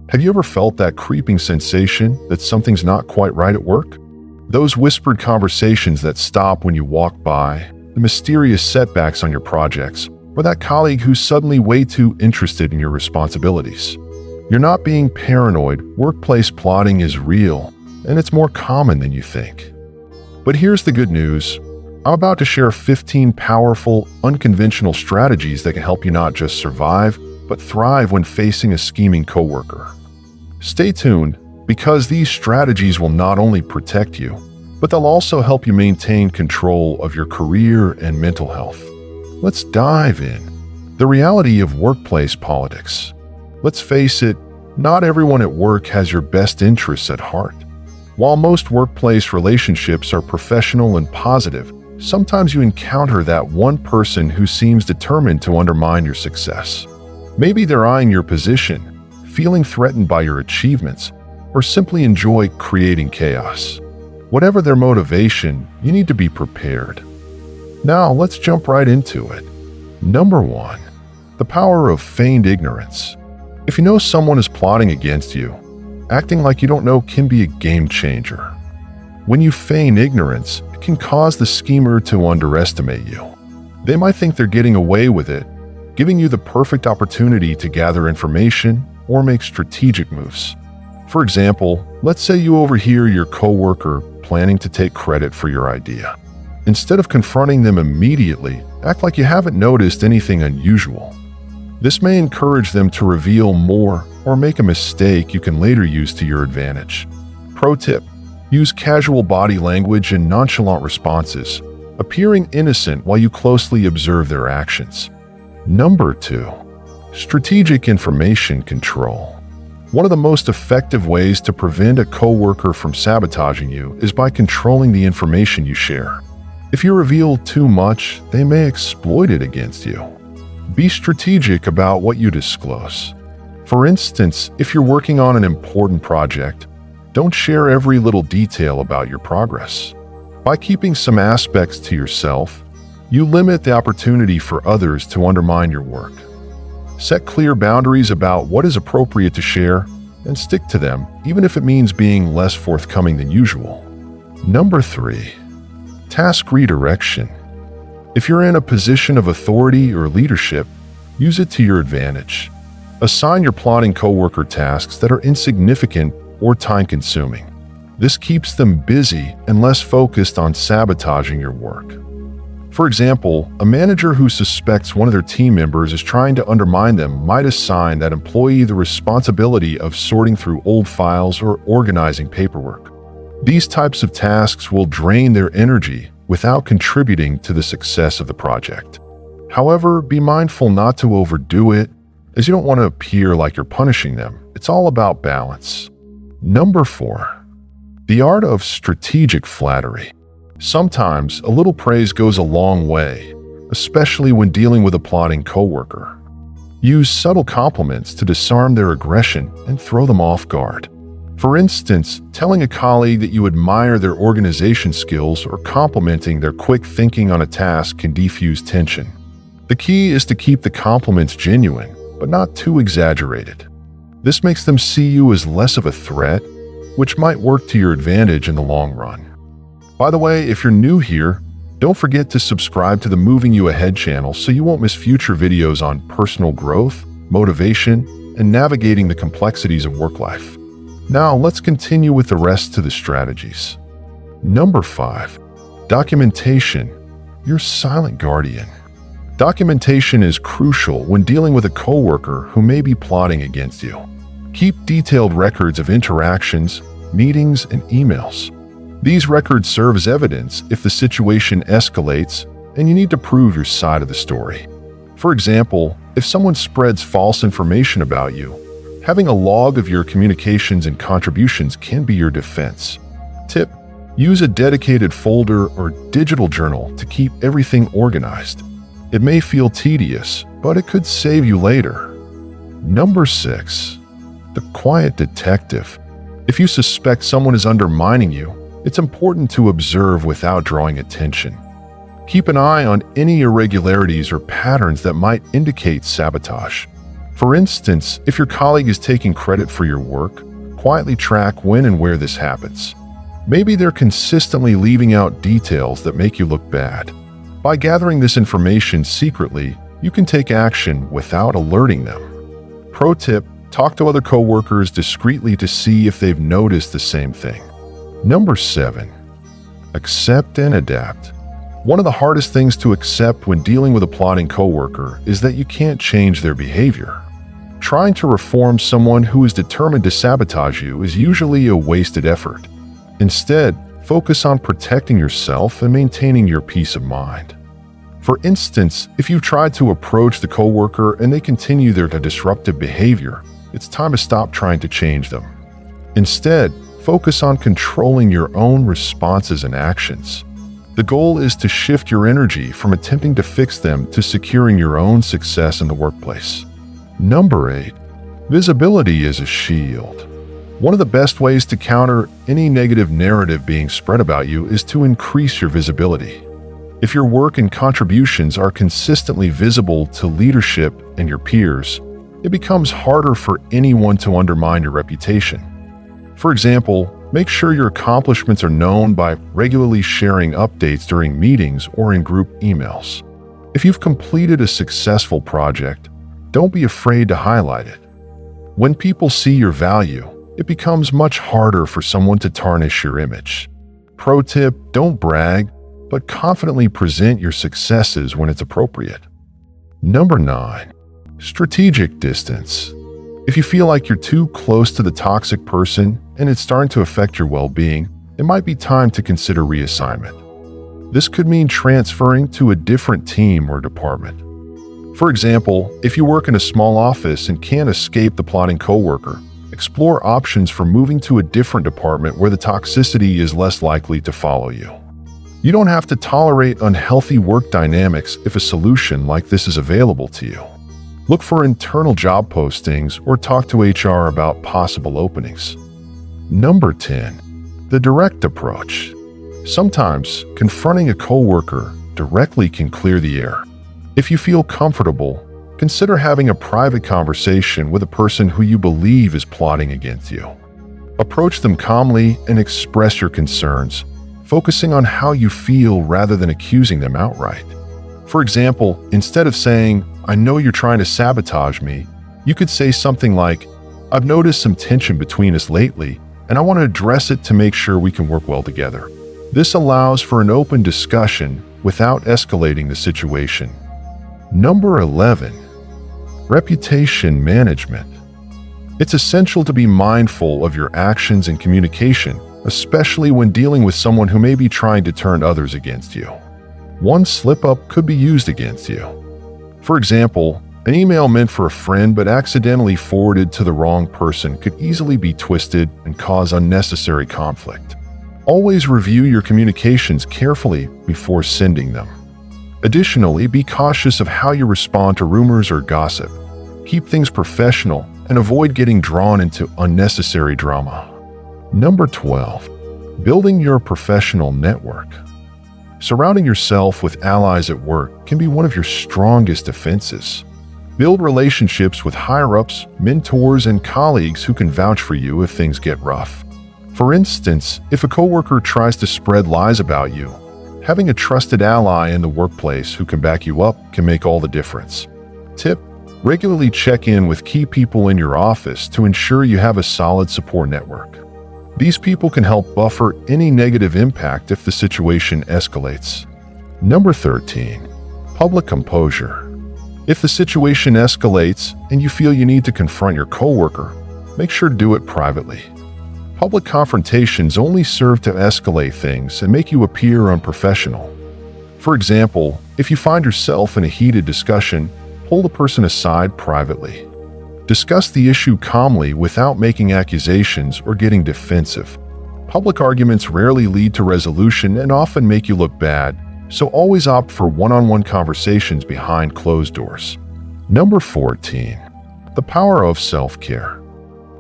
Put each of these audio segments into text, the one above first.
Have you ever felt that creeping sensation that something's not quite right at work? Those whispered conversations that stop when you walk by, the mysterious setbacks on your projects, or that colleague who's suddenly way too interested in your responsibilities. You're not being paranoid. Workplace plotting is real, and it's more common than you think. But here's the good news. I'm about to share 15 powerful, unconventional strategies that can help you not just survive, but thrive when facing a scheming coworker. Stay tuned, because these strategies will not only protect you, but they'll also help you maintain control of your career and mental health. Let's dive in. The reality of workplace politics. Let's face it, not everyone at work has your best interests at heart. While most workplace relationships are professional and positive, sometimes you encounter that one person who seems determined to undermine your success. Maybe they're eyeing your position, feeling threatened by your achievements, or simply enjoy creating chaos. Whatever their motivation, you need to be prepared. Now, let's jump right into it. Number 1. The power of feigned ignorance. If you know someone is plotting against you, acting like you don't know can be a game changer. When you feign ignorance, it can cause the schemer to underestimate you. They might think they're getting away with it, giving you the perfect opportunity to gather information or make strategic moves. For example, let's say you overhear your coworker planning to take credit for your idea. Instead of confronting them immediately, act like you haven't noticed anything unusual. This may encourage them to reveal more or make a mistake you can later use to your advantage. Pro tip: use casual body language and nonchalant responses, appearing innocent while you closely observe their actions. Number 2. Strategic information control. One of the most effective ways to prevent a coworker from sabotaging you is by controlling the information you share. If you reveal too much, they may exploit it against you. Be strategic about what you disclose. For instance, if you're working on an important project, don't share every little detail about your progress. By keeping some aspects to yourself, you limit the opportunity for others to undermine your work. Set clear boundaries about what is appropriate to share and stick to them, even if it means being less forthcoming than usual. Number 3. Task redirection. If you're in a position of authority or leadership, use it to your advantage. Assign your plotting coworker tasks that are insignificant or time-consuming. This keeps them busy and less focused on sabotaging your work. For example, a manager who suspects one of their team members is trying to undermine them might assign that employee the responsibility of sorting through old files or organizing paperwork. These types of tasks will drain their energy without contributing to the success of the project. However, be mindful not to overdo it, as you don't want to appear like you're punishing them. It's all about balance. Number 4. The art of strategic flattery. Sometimes a little praise goes a long way, especially when dealing with a plotting coworker. Use subtle compliments to disarm their aggression and throw them off guard. For instance, telling a colleague that you admire their organization skills or complimenting their quick thinking on a task can defuse tension. The key is to keep the compliments genuine, but not too exaggerated. This makes them see you as less of a threat, which might work to your advantage in the long run. By the way, if you're new here, don't forget to subscribe to the Moving You Ahead channel so you won't miss future videos on personal growth, motivation, and navigating the complexities of work life. Now, let's continue with the rest of the strategies. Number 5. Documentation. Your silent guardian. Documentation is crucial when dealing with a coworker who may be plotting against you. Keep detailed records of interactions, meetings, and emails. These records serve as evidence if the situation escalates and you need to prove your side of the story. For example, if someone spreads false information about you, having a log of your communications and contributions can be your defense. Tip: use a dedicated folder or digital journal to keep everything organized. It may feel tedious, but it could save you later. Number 6. The quiet detective. If you suspect someone is undermining you, it's important to observe without drawing attention. Keep an eye on any irregularities or patterns that might indicate sabotage. For instance, if your colleague is taking credit for your work, quietly track when and where this happens. Maybe they're consistently leaving out details that make you look bad. By gathering this information secretly, you can take action without alerting them. Pro tip: talk to other coworkers discreetly to see if they've noticed the same thing. Number 7. Accept and adapt. One of the hardest things to accept when dealing with a plotting coworker is that you can't change their behavior. Trying to reform someone who is determined to sabotage you is usually a wasted effort. Instead, focus on protecting yourself and maintaining your peace of mind. For instance, if you've tried to approach the coworker and they continue their disruptive behavior, it's time to stop trying to change them. Instead, focus on controlling your own responses and actions. The goal is to shift your energy from attempting to fix them to securing your own success in the workplace. Number 8. Visibility is a shield. One of the best ways to counter any negative narrative being spread about you is to increase your visibility. If your work and contributions are consistently visible to leadership and your peers, it becomes harder for anyone to undermine your reputation. For example, make sure your accomplishments are known by regularly sharing updates during meetings or in group emails. If you've completed a successful project, don't be afraid to highlight it. When people see your value, it becomes much harder for someone to tarnish your image. Pro tip: don't brag, but confidently present your successes when it's appropriate. Number 9. Strategic distance. If you feel like you're too close to the toxic person and it's starting to affect your well-being, it might be time to consider reassignment. This could mean transferring to a different team or department. For example, if you work in a small office and can't escape the plotting coworker, explore options for moving to a different department where the toxicity is less likely to follow you. You don't have to tolerate unhealthy work dynamics if a solution like this is available to you. Look for internal job postings or talk to HR about possible openings. Number 10. The direct approach. Sometimes, confronting a coworker directly can clear the air. If you feel comfortable, consider having a private conversation with a person who you believe is plotting against you. Approach them calmly and express your concerns, focusing on how you feel rather than accusing them outright. For example, instead of saying, "I know you're trying to sabotage me," you could say something like, "I've noticed some tension between us lately, and I want to address it to make sure we can work well together." This allows for an open discussion without escalating the situation. Number 11. Reputation management. It's essential to be mindful of your actions and communication, especially when dealing with someone who may be trying to turn others against you. One slip-up could be used against you. For example, an email meant for a friend but accidentally forwarded to the wrong person could easily be twisted and cause unnecessary conflict. Always review your communications carefully before sending them. Additionally, be cautious of how you respond to rumors or gossip. Keep things professional and avoid getting drawn into unnecessary drama. Number 12. Building your professional network. Surrounding yourself with allies at work can be one of your strongest defenses. Build relationships with higher-ups, mentors, and colleagues who can vouch for you if things get rough. For instance, if a coworker tries to spread lies about you, having a trusted ally in the workplace who can back you up can make all the difference. Tip: regularly check in with key people in your office to ensure you have a solid support network. These people can help buffer any negative impact if the situation escalates. Number 13. Public composure. If the situation escalates and you feel you need to confront your coworker, make sure to do it privately. Public confrontations only serve to escalate things and make you appear unprofessional. For example, if you find yourself in a heated discussion, pull the person aside privately. Discuss the issue calmly without making accusations or getting defensive. Public arguments rarely lead to resolution and often make you look bad, so always opt for one-on-one conversations behind closed doors. Number 14. The power of self-care.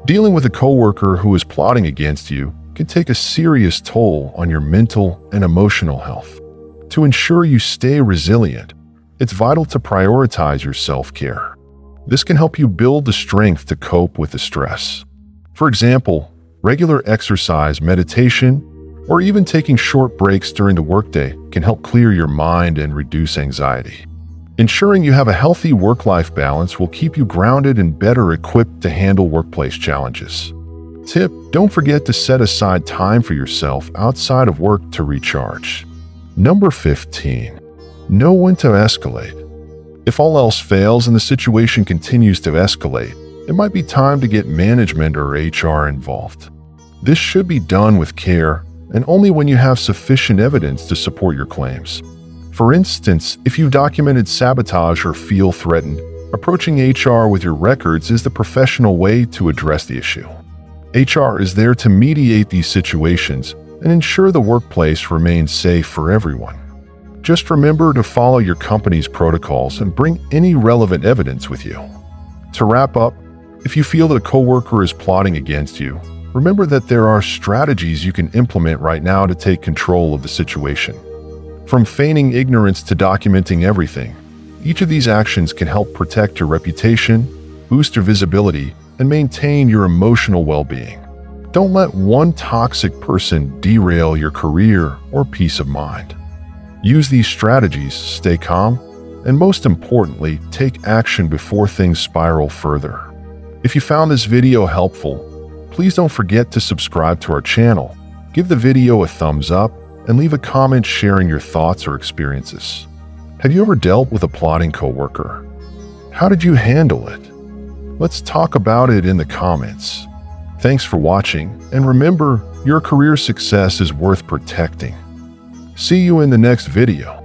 Dealing with a coworker who is plotting against you can take a serious toll on your mental and emotional health. To ensure you stay resilient, it's vital to prioritize your self-care. This can help you build the strength to cope with the stress. For example, regular exercise, meditation, or even taking short breaks during the workday can help clear your mind and reduce anxiety. Ensuring you have a healthy work-life balance will keep you grounded and better equipped to handle workplace challenges. Tip: don't forget to set aside time for yourself outside of work to recharge. Number 15. Know when to escalate. If all else fails and the situation continues to escalate, it might be time to get management or HR involved. This should be done with care and only when you have sufficient evidence to support your claims. For instance, if you've documented sabotage or feel threatened, approaching HR with your records is the professional way to address the issue. HR is there to mediate these situations and ensure the workplace remains safe for everyone. Just remember to follow your company's protocols and bring any relevant evidence with you. To wrap up, if you feel that a coworker is plotting against you, remember that there are strategies you can implement right now to take control of the situation. From feigning ignorance to documenting everything, each of these actions can help protect your reputation, boost your visibility, and maintain your emotional well-being. Don't let one toxic person derail your career or peace of mind. Use these strategies, stay calm, and most importantly, take action before things spiral further. If you found this video helpful, please don't forget to subscribe to our channel, give the video a thumbs up, and leave a comment sharing your thoughts or experiences. Have you ever dealt with a plotting coworker? How did you handle it? Let's talk about it in the comments. Thanks for watching, and remember, your career success is worth protecting. See you in the next video.